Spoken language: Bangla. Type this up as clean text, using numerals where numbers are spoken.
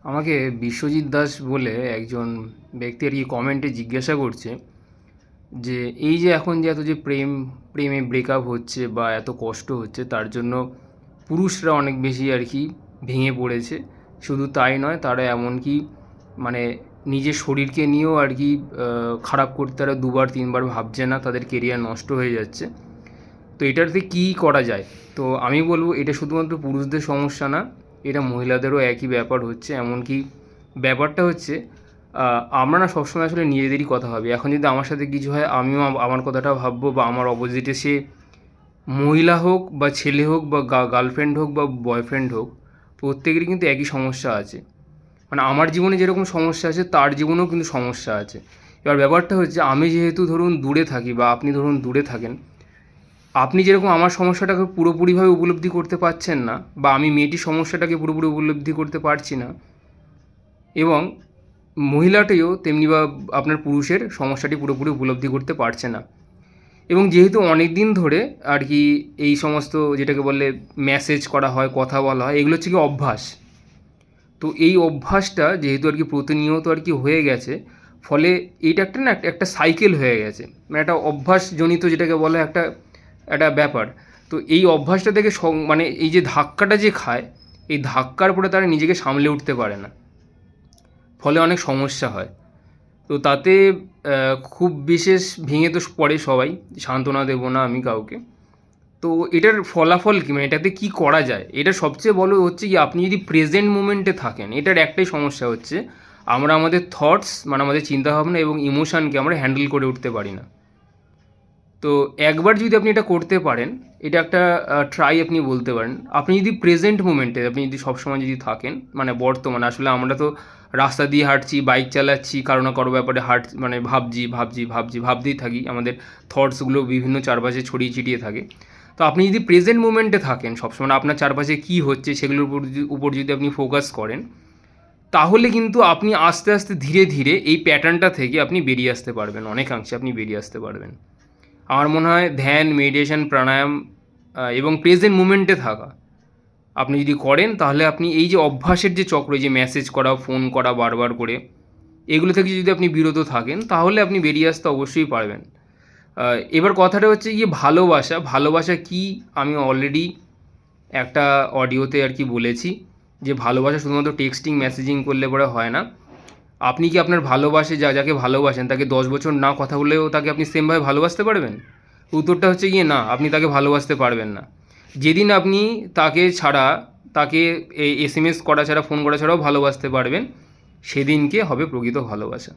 আমাকে বিশ্বজিৎ দাস বলে একজন ব্যক্তি আর কি কমেন্টে জিজ্ঞাসা করছে যে এই যে এখন যে এত যে প্রেমে ব্রেকআপ হচ্ছে বা এত কষ্ট হচ্ছে তার জন্য পুরুষরা অনেক বেশি আর কি ভেঙে পড়েছে। শুধু তাই নয়, তারা এমনকি মানে নিজের শরীরকে নিয়েও আর কি খারাপ করতে তারা দুবার তিনবার ভাবছে না, তাদের কেরিয়ার নষ্ট হয়ে যাচ্ছে। তো এটাতে কী করা যায়? তো আমি বলবো এটা শুধুমাত্র পুরুষদের সমস্যা না, এটা মহিলাদেরও একই ব্যাপার হচ্ছে। এমনকি ব্যাপারটা হচ্ছে আমরা না সবসময় আসলে নিজেদেরই কথা ভাবি। এখন যদি আমার সাথে কিছু হয় আমিও আমার কথাটা ভাববো, বা আমার অপোজিটে সে মহিলা হোক বা ছেলে হোক বা গার্লফ্রেন্ড হোক বা বয়ফ্রেন্ড হোক, প্রত্যেকেরই কিন্তু একই সমস্যা আছে। মানে আমার জীবনে যেরকম সমস্যা আছে তার জীবনেও কিন্তু সমস্যা আছে। এবার ব্যাপারটা হচ্ছে আমি যেহেতু ধরুন দূরে থাকি বা আপনি ধরুন দূরে থাকেন, আপনি যেরকম আমার সমস্যাটাকে পুরোপুরিভাবে উপলব্ধি করতে পারছেন না, বা আমি মেয়েটির সমস্যাটাকে পুরোপুরি উপলব্ধি করতে পারছি না, এবং মহিলাটিও তেমনি বা আপনার পুরুষের সমস্যাটি পুরোপুরি উপলব্ধি করতে পারছে না। এবং যেহেতু অনেক দিন ধরে আর কি এই সমস্ত যেটাকে বলে মেসেজ করা হয়, কথা বলা হয়, এগুলো হচ্ছে কি অভ্যাস। তো এই অভ্যাসটা যেহেতু আর কি প্রতিনিয়ত আর কি হয়ে গেছে, ফলে এইটা একটা না একটা সাইকেল হয়ে গেছে, মানে একটা অভ্যাসজনিত যেটাকে বলে একটা একটা ব্যাপার। তো এই অভ্যাসটা থেকে মানে এই যে ধাক্কাটা যে খায়, এই ধাক্কার পরে তারা নিজেকে সামলে উঠতে পারে না, ফলে অনেক সমস্যা হয়। তো তাতে খুব বিশেষ ভেঙে তো পড়ে সবাই, সান্ত্বনা দেবো না আমি কাউকে। তো এটার ফলাফল কী, মানে এটাতে কী করা যায়? এটা সবচেয়ে বড় হচ্ছে কি, আপনি যদি প্রেজেন্ট মোমেন্টে থাকেন, এটার একটাই সমস্যা হচ্ছে আমরা আমাদের থটস মানে আমাদের চিন্তাভাবনা এবং ইমোশানকে আমরা হ্যান্ডেল করে উঠতে পারি না। তো একবার যদি আপনি এটা করতে পারেন, এটা একটা ট্রাই আপনি বলতে পারেন। আপনি যদি প্রেজেন্ট মোমেন্টে আপনি যদি সবসময় যদি থাকেন, মানে বর্তমানে আসলে আমরা তো রাস্তা দিয়ে হাঁটছি, বাইক চালাচ্ছি, কারো না কারো ব্যাপারে মানে ভাবতেই থাকি, আমাদের থটসগুলো বিভিন্ন চারপাশে ছড়িয়ে ছিটিয়ে থাকে। তো আপনি যদি প্রেজেন্ট মোমেন্টে থাকেন সবসময়, আপনার চারপাশে কী হচ্ছে সেগুলোর উপর যদি আপনি ফোকাস করেন, তাহলে কিন্তু আপনি আস্তে আস্তে ধীরে ধীরে এই প্যাটার্নটা থেকে আপনি বেরিয়ে আসতে পারবেন, অনেকাংশে আপনি বেরিয়ে আসতে পারবেন। আমার মনে হয় ধ্যান, মেডিটেশন, প্রাণায়াম এবং প্রেজেন্ট মুমেন্টে থাকা আপনি যদি করেন, তাহলে আপনি এই যে অভ্যাসের যে চক্র, যে মেসেজ করা, ফোন করা বারবার করে, এগুলো থেকে যদি আপনি বিরত থাকেন, তাহলে আপনি বেরিয়ে আসতে অবশ্যই পারবেন। এবার কথাটা হচ্ছে গিয়ে ভালোবাসা কী, আমি অলরেডি একটা অডিওতে আর কি বলেছি যে ভালোবাসা শুধুমাত্র টেক্সটিং মেসেজিং করলে পরে হয় না। আপনি কি আপনার যাকে ভালোবাসেন তাকে 10 বছর না কথা বললেও তাকে আপনি সেমভাবে ভালোবাসতে পারবেন? উত্তরটা হচ্ছে গিয়ে না, আপনি তাকে ভালোবাসতে পারবেন না। যেদিন আপনি তাকে এসএমএস করা ছাড়া, ফোন করা ছাড়াও ভালোবাসতে পারবেন, সেদিনকে হবে প্রকৃত ভালোবাসা।